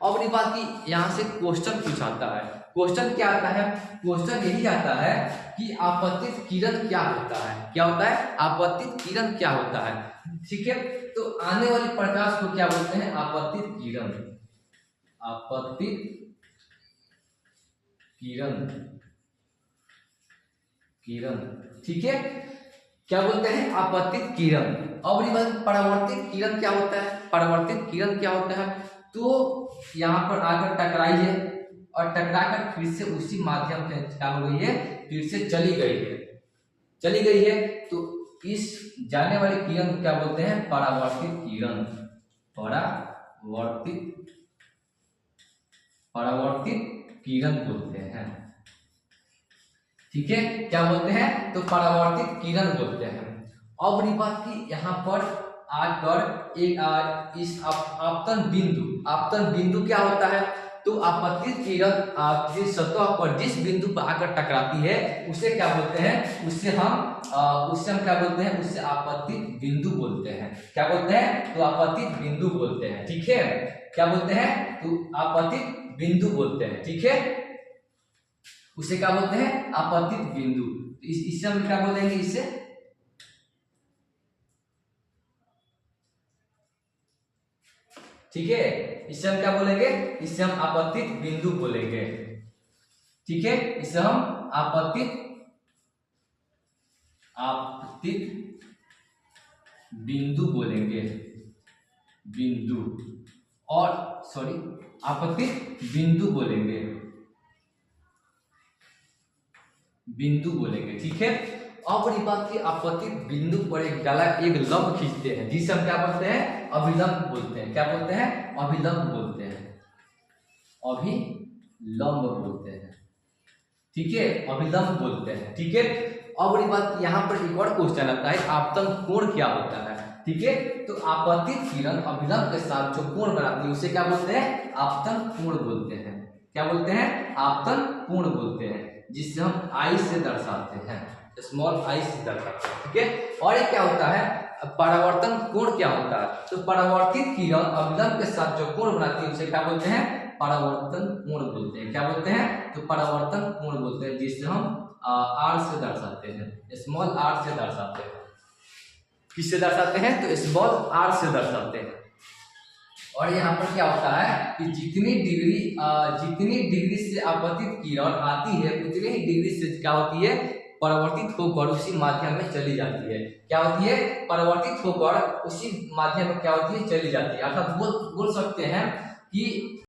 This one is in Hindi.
अब ये बात की यहाँ से क्वेश्चन पूछ आता है। क्वेश्चन क्या आता है? क्वेश्चन यही आता है कि आपतित किरण क्या होता है। क्या होता है? आपतित किरण क्या होता है। ठीक है, तो आने वाली प्रकाश को क्या बोलते हैं? आपतित किरण। आपतित किरण, किरण, ठीक है, क्या बोलते हैं? आपतित किरण। अब ये बात परावर्तित किरण क्या होता है? परावर्तित किरण क्या होता है? तो यहाँ पर आकर टकराई है और टकराकर फिर से उसी माध्यम से क्या हो गई है? फिर से चली गई है, चली गई है। तो इस जाने वाली किरण को क्या बोलते हैं? परावर्तित किरण। परावर्तित, परावर्तित किरण बोलते हैं। ठीक है, क्या बोलते हैं? तो परावर्तित किरण बोलते हैं। अब ये बात की यहाँ पर आकर एक इस आपतन बिंदु, आपतन बिंदु क्या होता है? तो आपतित किरण जिस सतह पर जिस बिंदु पर आकर टकराती है उसे क्या बोलते हैं? उससे हम क्या बोलते हैं? उससे आपतित बिंदु बोलते हैं। क्या बोलते हैं? तो आपतित बिंदु बोलते हैं। ठीक है, क्या बोलते हैं? तो आपतित बिंदु बोलते हैं। ठीक है, उसे क्या बोलते हैं? आपतित बिंदु। इससे हम क्या बोलेंगे? इससे ठीक है, इससे हम क्या बोलेंगे? इससे हम आपतित बिंदु बोलेंगे। ठीक है, इससे हम आपतित बिंदु बोलेंगे। बिंदु और सॉरी आपतित बिंदु बोलेंगे, बिंदु बोलेंगे। ठीक है, अब ये बात की आपतित बिंदु पर एक लंब खींचते हैं जिसे हम क्या बोलते हैं? अभिलंब बोलते हैं। क्या बोलते हैं? अभिलंब बोलते हैं। अभिलंब बोलते हैं। ठीक है, अभिलंब बोलते हैं। ठीक है, अब ये बात यहाँ पर एक और क्वेश्चन आता है, आपतन कोण क्या होता है। ठीक है, तो आपतित किरण अभिलंब के साथ जो कोण बनाती है उसे क्या बोलते हैं? आपतन कोण बोलते हैं। क्या बोलते हैं? आपतन कोण बोलते हैं, जिससे हम आई से दर्शाते हैं, स्मॉल आई से दर्शाते हैं। ठीक है, और ये क्या होता है? परावर्तन कोण क्या होता है? तो परावर्तित किरण अभिलंब के साथ जो कोण बनाती है उसे क्या बोलते हैं? परावर्तन कोण बोलते हैं। क्या बोलते हैं? तो परावर्तन कोण बोलते हैं, जिससे हम आर से दर्शाते हैं, स्मॉल आर से दर्शाते हैं। किससे दर्शाते हैं? तो स्मॉल आर से दर्शाते हैं। और यहाँ पर क्या होता है कि जितनी डिग्री से आपतित किरण आती है उतनी ही डिग्री से क्या होती है? परावर्तित होकर उसी माध्यम में चली जाती है। क्या होती है? परावर्तित होकर उसी माध्यम में क्या होती है? चली जाती है। अर्थात बोल सकते हैं कि